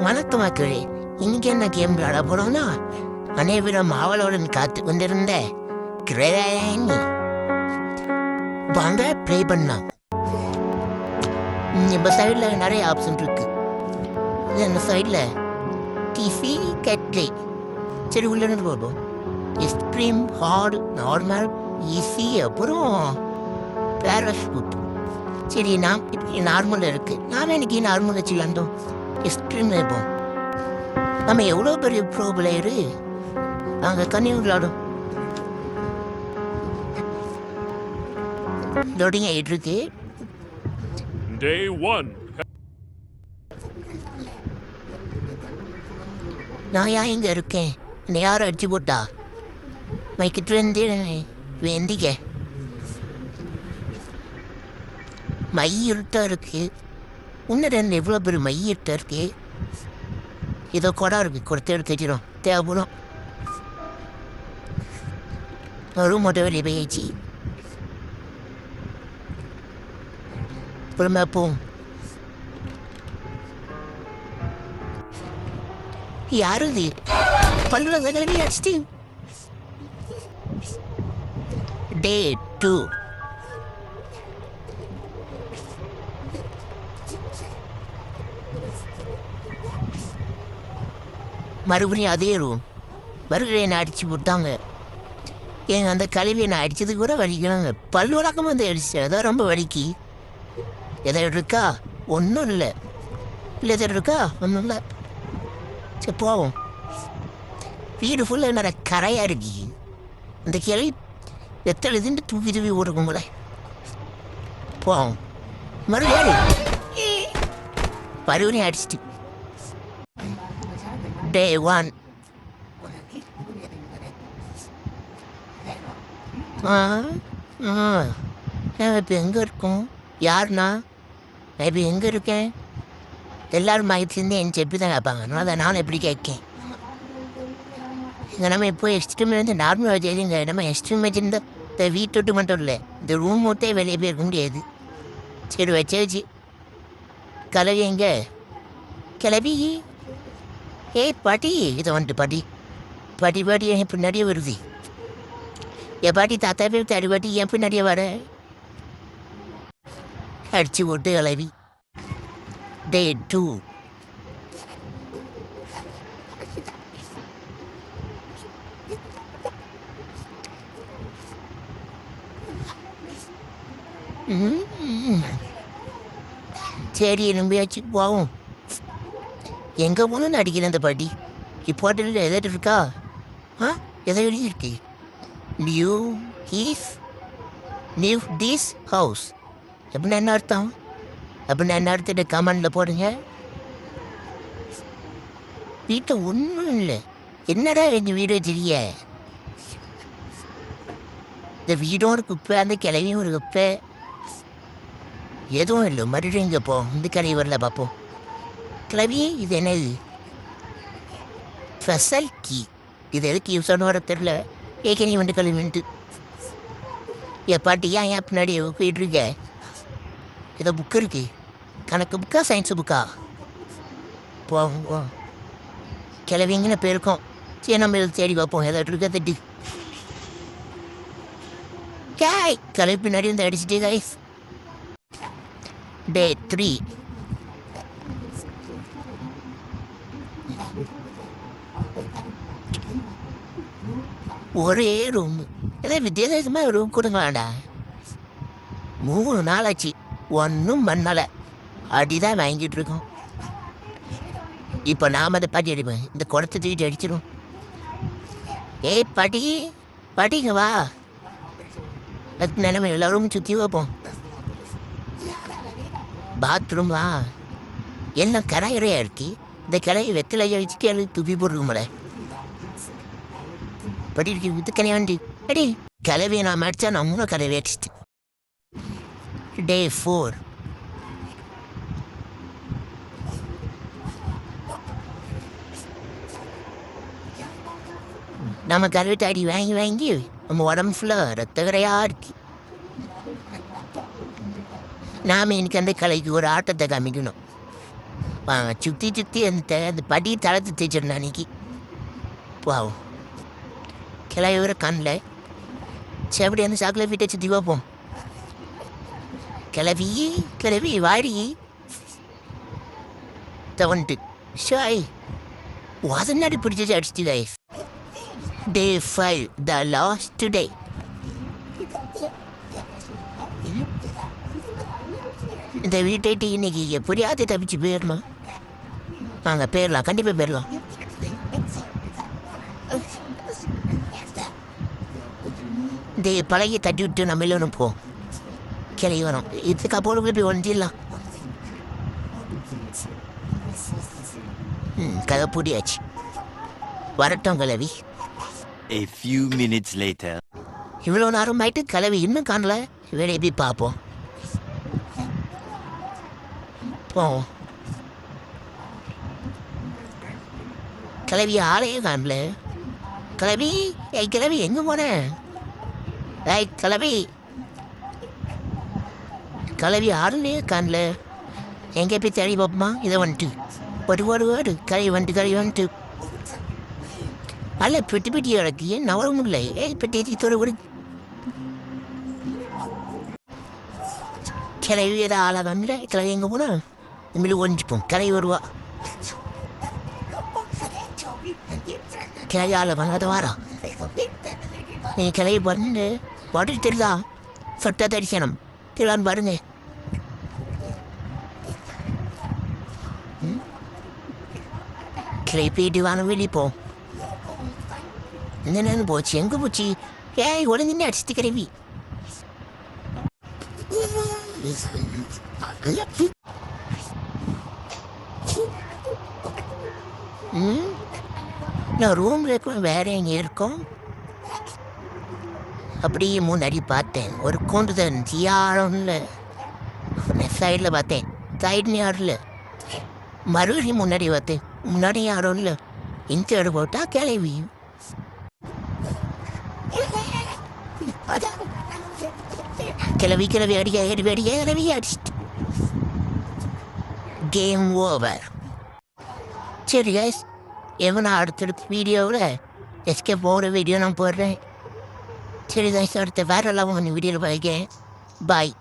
வணக்கம் மக்களே. இன்னைக்கு என்ன கேம் விளையாட போறோம்னா, அனைவரும் ஆவலுடன் காத்து கொண்டிருந்த கிரேனி வாங்க ப்ளே பண்ணலாம். இந்த சைடில் நிறைய ஆப்ஷன் இருக்கு. இந்த சைடில் டிஃபி கட்லே சரி உள்ள போதும். எக்ஸ்ட்ரீம் ஹார்டு நார்மல் ஈஸி அப்புறம் பேராஷூட். சரி நாம் இப்படி நார்மலில் இருக்குது. நாம் எனக்கு நார்மல் வச்சு விளாண்டோம். எக்ஸ்ட்ரீம் இருப்போம். நம்ம எவ்வளோ பெரிய ப்ரோ பிளேயரு அங்கே கண்ணி விளாடும். லோடிங் ஆகிட்டு இருக்கு. Day 1. நான் ஏன் இங்கே இருக்கேன்? என்னை யாரும் அடிச்சு போட்டா? மைக்கிட்டு வந்து வேண்டிக்க மை இருட்டா இருக்கு. இன்னும் ரெண்டு எவ்வளோ பெரிய மை இருட்டா இருக்கு. ஏதோ குடம் இருக்கு, கொடுத்து எடுத்துச்சிடும் தேவைப்படும். ரூம் மட்டும் வெளியே போயிடுச்சு. அப்புறமா போம். யாரு இது? பல்லுல கிளம்பி அடிச்சிட்டு. Day 2. மறுபடியும் அதே ரூம். மறுபடியும் என்னை அடித்து விட்டாங்க. எங்கள் அந்த கழுவி என்னை அடித்ததுக்கு கூட வலிக்கணுங்க. பல் வழக்கம் வந்து அடிச்சேன். அதான் ரொம்ப வலிக்கு. எதை இருக்கா? ஒன்றும் இல்லை. இல்லை எதை இருக்கா? ஒன்றும் இல்லை. சரி போவோம். வீடு ஃபுல்லாக என்னோட கரையாக இருக்கு. அந்த கிளவி எத்தனை இதுன்னு தூக்கி தூக்கி ஓடுக்கும் கூட. போவோம். மறுபடியும் அடிச்சிட்டு. Day 1. இப்போ எங்கே இருக்கோம்? யாருண்ணா? நான் இப்போ எங்கே இருக்கேன்? எல்லோரும் மயத்துலேருந்து என் செப்பி தான் கேட்பாங்க. அதனால நானும் எப்படி கேட்கேன். இங்கே நம்ம இப்போ எக்ஸ்ட்ரீம்லேருந்து நார்மல் வச்சு இங்கே நம்ம எக்ஸ்ட்ரீம் வச்சுருந்தா இந்த வீட்டோட்டு மட்டும் இல்லை, இந்த ரூம் மட்டும் வெளியே போயிருக்க முடியாது. சரி வச்சு கிளவி எங்கே? கிளவி ஏய் பாட்டி, இதை வந்துட்டு பாட்டி பாட்டி பாட்டி என் பின்னாடியே வருது. என் பாட்டி தாத்தா பேர் தாடி பாட்டி என் பின்னாடியே வர அடிச்சு போட்டு கிளவி. Day 2. சரி நம்பியாச்சு போவோம். எங்கே போகணும்னு அடிக்கிறேன் அந்த பாட்டி. இம்பார்ட்டன்ட் எதாவது இருக்கா? எதை எழுதியிருக்கு? நியூ திஸ் ஹவுஸ் அப்படின்னு என்ன அர்த்தம்? அப்படின்னு என்ன அர்த்தத்தை கமெண்டில் போடுங்க. வீட்டை ஒன்றும் இல்லை. என்னடா எங்கள் வீடு தெரிய? இந்த வீடும் ஒரு குப்பை, அந்த கிளவியும் ஒரு குப்பை. எதுவும் இல்லை. மறுபடியும் இங்கே போ. இந்த கிளவி வரல பார்ப்போம். கிளவி இது என்னது? Special key. இது எதுக்கு யூஸ் ஆன வர தெரில. ஏற்கனவே வந்து கிளம்பிட்டு என் பாட்டி ஏன் பின்னாடி போயிட்டு இருக்க? ஏதோ புக்கு இருக்கு. கணக்கு புக்கா சயின்ஸு புக்கா? போவோம். கிளவிங்கன்னு போயிருக்கோம். சரி நம்ம தேடி பார்ப்போம். ஏதாவது இருக்கா தட்டி கிளவி பின்னாடி வந்து அடிச்சுட்டே கைஸ். Day 3. ஒரே ரூம். ஏதாவது வித்தியாசமாக ரூம் கொடுங்களாண்டா. 3 நாளாச்சு ஒன்றும் பண்ணலை. அடிதான் வாங்கிட்டு இருக்கோம். இப்போ நாம் அதை பாட்டி அடிப்பேன். இந்த குடத்தை தூக்கிட்டு அடிச்சிடும். ஏய் பாட்டி பாட்டிங்க வா. அதுக்கு நிலைமை எல்லாரும் சுற்றி வைப்போம். பாத்ரூம் வா. எல்லாம் கரையறையாக இருக்கு. இந்த கிளையை வெத்திலையை வச்சுட்டு அது துப்பி போடுறோம்ல. படி இருக்கு வித்து கலைய வேண்டி அடி கிளவியை நான் அடித்தா நம்மளும் கலையை அடிச்சிட்டு. Day 4. நம்ம கருவிட்டு அடி வாங்கி வாங்கி நம்ம உடம்பு ஃபுல்லாக ரத்த கரையாக இருக்கு. நாம் இன்னைக்கு அந்த கலைக்கு ஒரு ஆட்டத்தை காமிக்கணும். சுற்றி சுற்றி அந்த படி தளர்த்து தேய்ச்சிருந்தேன் அன்னைக்கு. வாவ், கிளவி வர கண்ணில். சரி, அப்படி அந்த சாக்கில் வீட்டை சுற்றி பார்ப்போம். கிளவி வாடி தவன்ட்டு ஷாய் வாதனாடி பிடிச்சி அடிச்சுட்டு life. Day 5, the last day. இந்த வீட்டை இன்னைக்கு எப்படியாவது தப்பிச்சு போயிடணும். வாங்க போயிடலாம், கண்டிப்பாக போயிடலாம். இந்த பழகி தட்டி விட்டு நம்ம எல்லோரும் போ கிளவி வரோம். இதுக்கு அப்போ போய் ஒன்றிடலாம். கதை பூடியாச்சு. வரட்டும் கிளவி. A few minutes later. இவ்வளோ நேரம் ஆயிட்டு கிளவி இன்னும் காணல. வேலை எப்படி பார்ப்போம். போவோம். கிளவி ஆளையே காணல. கிளவி, ஏய் கிளவி எங்கே போன? ஏய் கிளவி, கிளவி ஆளுலையே காணல. எங்கே போய் தேடி பார்ப்போமா? இதை வந்துட்டு ஒரு கிளவி வந்துட்டு அல்ல பெட்டி பெட்டி கிடக்கு. ஏன் நவர முடியல? ஏய் பெட்டி தோற ஒரு கிளவி ஏதாவது ஆளா காணல. கிளவி எங்கே போனா? இனிமேல் ஒழிஞ்சுப்போம். கிளவி வருவா. கிளவி ஆளை வாங்காத வாரா. நீ கிளவி பண்ணு பாட்டு தெரியுதா? சொட்ட தரிசனம் தெரியான்னு பாருங்க. கிளவி போயிட்டு வாங்க வெளியே போ. என்னென்னு போச்சு? எங்கே போச்சு? ஏய் உடனே அடிச்சுட்டு கிளவி. நான் ரூமில் இருக்கோம். வேற எங்கே இருக்கோம்? அப்படியே முன்னாடி பார்த்தேன். ஒரு கூண்டுதல் யாரும் இல்லை. சைடில் பார்த்தேன். சைடு யாரும் இல்லை. மறுபடியும் முன்னாடி பார்த்தேன். முன்னாடி யாரும் இல்லை. இந்த இடம் போட்டா கிளவி. கிளவி அடிக்க அடிச்சிட்டு கேம் ஓவர். சரி கைஸ், எவனா அடுத்தடுத்த வீடியோவில் எஸ்கேப் போகிற வீடியோ நான் போடுறேன். சரி கைஸ், அடுத்த வேற எல்லாம் வீடியோவில் பார்க்க பாய்.